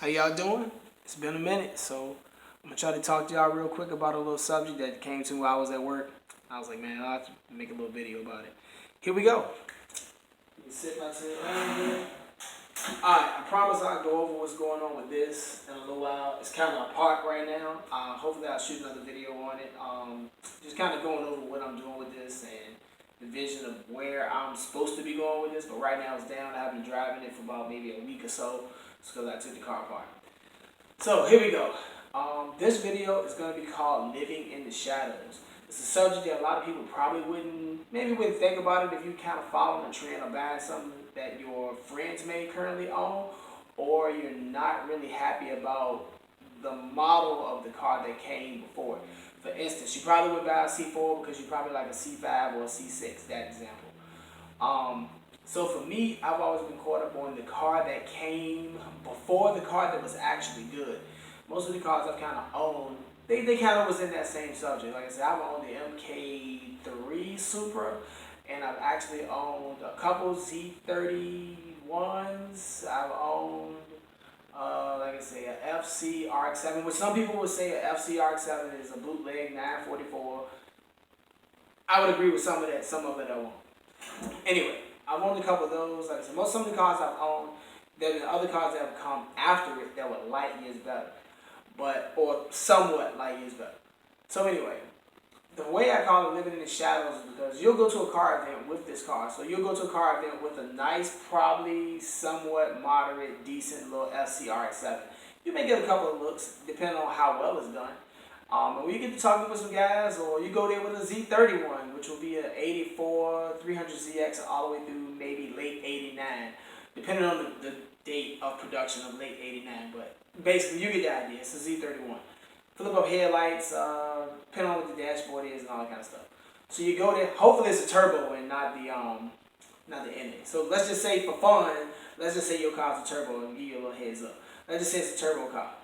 How y'all doing? It's been a minute, so I'm gonna try to talk to y'all real quick about a little subject that came to me while I was at work. I was like, man, I'll have to make a little video about it. Here we go. You can sit back to the here. Alright, I promise I'll go over what's going on with this in a little while. It's kind of a park right now. Hopefully I'll shoot another video on it. Just kind of going over what I'm doing with this and the vision of where I'm supposed to be going with this. But right now it's down. I've been driving it for about maybe a week or so. It's because I took the car apart. So here we go. This video is going to be called Living in the Shadows. It's a subject that a lot of people probably wouldn't think about it if you kind of following a trend or buying something that your friends may currently own, or you're not really happy about the model of the car that came before. For instance, you probably would buy a C4 because you probably like a C5 or a C6, that example. So for me, I've always been caught up on the car that came before the car that was actually good. Most of the cars I've kind of owned, they kind of was in that same subject. Like I said, I've owned the MK3 Supra, and I've actually owned a couple Z31s. I've owned, like I say, a FC RX-7, which some people would say a FC RX-7 is a bootleg 944. I would agree with some of it I won't. Anyway, I've owned a couple of those. Like I said, some of the cars I've owned, there have been other cars that have come after it that were light years better, or somewhat light years better. So anyway, the way I call it living in the shadows is because you'll go to a car event with this car. So you'll go to a car event with a nice, probably somewhat moderate, decent little FCRX-7. You may get a couple of looks depending on how well it's done. And when you get to talking with some guys, or you go there with a Z31, which will be an 84, 300ZX all the way through maybe late 89, depending on the date of production of late 89. But basically, you get the idea. It's a Z31. Flip up headlights, depending on what the dashboard is and all that kind of stuff. So you go there. Hopefully, it's a turbo and not the NA. So let's just say for fun, let's just say your car's a turbo and give you a little heads up. Let's just say it's a turbo car.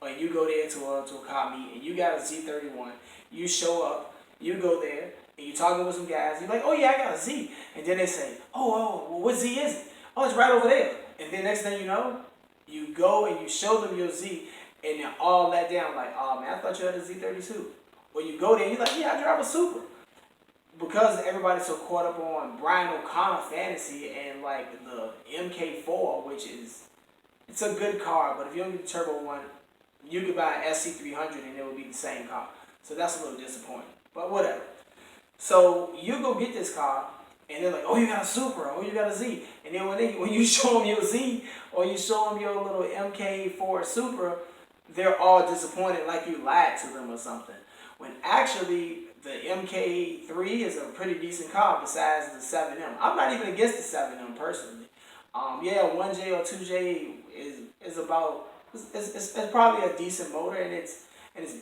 And you go there to a car meet and you got a Z31, you show up, you go there, and you're talking with some guys, you're like, oh yeah, I got a Z. And then they say, well, what Z is it? Oh, it's right over there. And then next thing you know, you go and you show them your Z, and they're all let down, like, oh man, I thought you had a Z32. Or you go there and you're like, yeah, I drive a Supra. Because everybody's so caught up on Brian O'Connor fantasy and like the MK4, which is, it's a good car, but if you don't get the turbo one, you could buy an SC300 and it would be the same car. So that's a little disappointing. But whatever. So you go get this car and they're like, oh, you got a Supra, oh, you got a Z. And then when you show them your Z or you show them your little MK4 Supra, they're all disappointed like you lied to them or something. When actually the MK3 is a pretty decent car besides the 7M. I'm not even against the 7M personally. Yeah, 1J or 2J is about, it's probably a decent motor and it's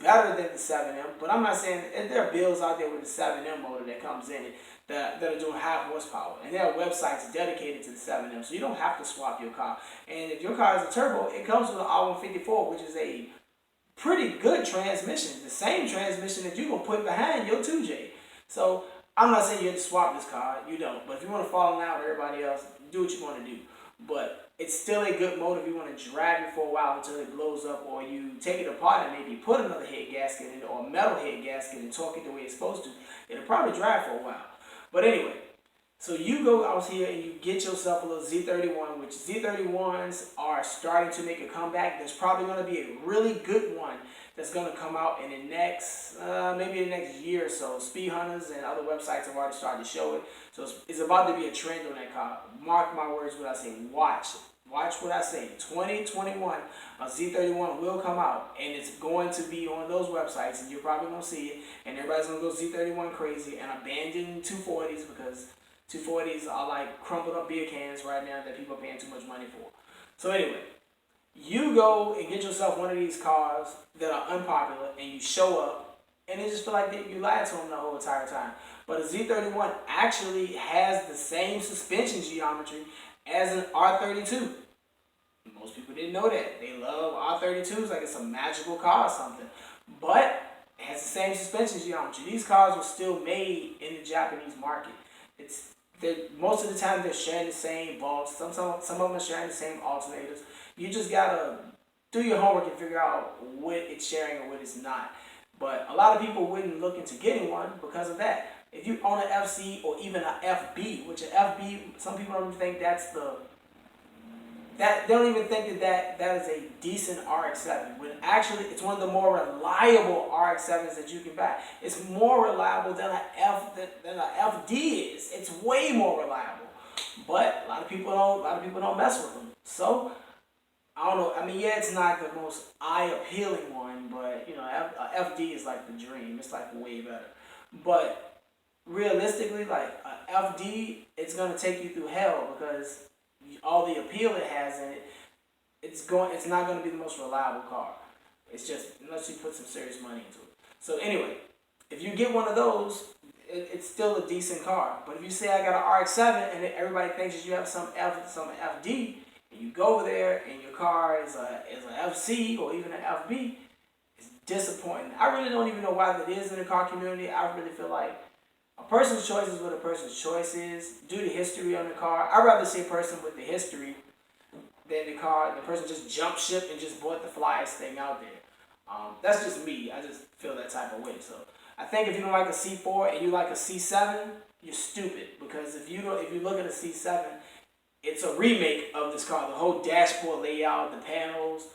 better than the 7M, but I'm not saying, and there are builds out there with the 7M motor that comes in it that are doing high horsepower, and there are websites dedicated to the 7M, so you don't have to swap your car. And if your car is a turbo, it comes with an R154, which is a pretty good transmission, the same transmission that you're going to put behind your 2J. So I'm not saying you have to swap this car, you don't, but if you want to fall in line with everybody else, do what you want to do. But it's still a good motor if you want to drive it for a while until it blows up, or you take it apart and maybe put another head gasket in it or a metal head gasket and torque it the way it's supposed to. It'll probably drive for a while. But anyway, so you go out here and you get yourself a little Z31, which Z31s are starting to make a comeback. There's probably going to be a really good one that's going to come out in the next, maybe the next year or so. Speed Hunters and other websites have already started to show it. So it's about to be a trend on that car. Mark my words when I say watch. Watch what I say. 2021, a Z31 will come out, and it's going to be on those websites, and you're probably going to see it, and everybody's going to go Z31 crazy and abandon 240s because 240s are like crumpled up beer cans right now that people are paying too much money for. So anyway, you go and get yourself one of these cars that are unpopular, and you show up, and they just feel like you lied to them the whole entire time. But a Z31 actually has the same suspension geometry as an R32. Most people didn't know that. They love R32s like it's a magical car or something. But it has the same suspension geometry. These cars were still made in the Japanese market. Most of the time they're sharing the same bolts. Some of them are sharing the same alternators. You just gotta do your homework and figure out what it's sharing and what it's not. But a lot of people wouldn't look into getting one because of that. If you own an FC or even an FB, which an FB, some people don't even think that's they don't even think that is a decent RX-7. When actually it's one of the more reliable RX-7s that you can buy. It's more reliable than than an FD is. It's way more reliable. But a lot of people don't mess with them. So I don't know. I mean, yeah, it's not the most eye-appealing one, but you know, FD is like the dream. It's like way better. But realistically, like a FD, it's gonna take you through hell because all the appeal it has in it, it's not gonna be the most reliable car. It's just unless you put some serious money into it. So anyway, if you get one of those, it's still a decent car. But if you say I got an RX-7 and everybody thinks that you have some FD, and you go over there and your car is an FC or even an FB, it's disappointing. I really don't even know why that is in the car community. I really feel like a person's choice is what a person's choice is. Do the history on the car. I'd rather see a person with the history than the car. The person just jumped ship and just bought the flyest thing out there. That's just me. I just feel that type of way. So I think if you don't like a C4 and you like a C7, you're stupid. Because if you look at a C7, it's a remake of this car. The whole dashboard layout, the panels,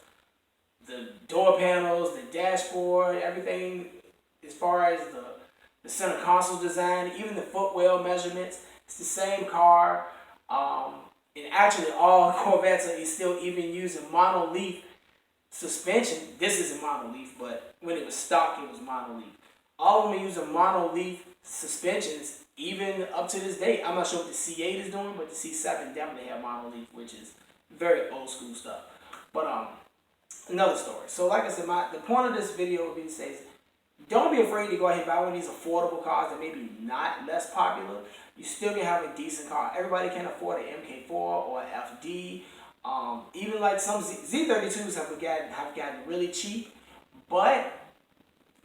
the door panels, the dashboard, everything as far as the center console design, even the footwell measurements, it's the same car. And actually all Corvettes are still even using monoleaf suspension. This isn't monoleaf, but when it was stock, it was monoleaf. All of them are using monoleaf suspensions, even up to this day. I'm not sure what the C8 is doing, but the C7 definitely have monoleaf, which is very old school stuff. But another story. So like I said, the point of this video would be to say, don't be afraid to go ahead and buy one of these affordable cars that maybe not less popular. You still can have a decent car. Everybody can afford an MK4 or an FD. Even like some Z32s have gotten really cheap, but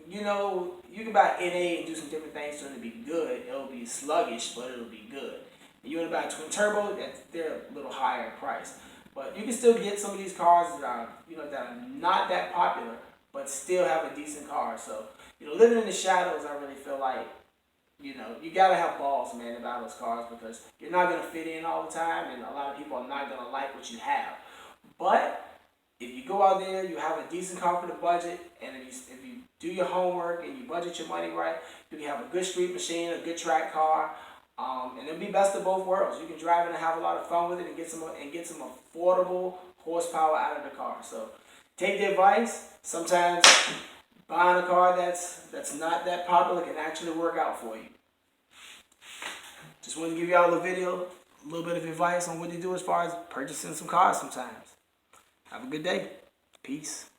you know, you can buy NA and do some different things so it'll be good. It'll be sluggish, but it'll be good. You want to buy a twin turbo, they're a little higher in price. But you can still get some of these cars that are not that popular, but still have a decent car. So, living in the shadows, I really feel like, you gotta have balls, man, to buy those cars because you're not gonna fit in all the time, and a lot of people are not gonna like what you have. But if you go out there, you have a decent car for the budget, and if you do your homework and you budget your money right, you can have a good street machine, a good track car, and it'll be best of both worlds. You can drive it and have a lot of fun with it, and get some affordable horsepower out of the car. So take the advice. Sometimes buying a car that's not that popular can actually work out for you. Just wanted to give y'all a video, a little bit of advice on what to do as far as purchasing some cars sometimes. Have a good day. Peace.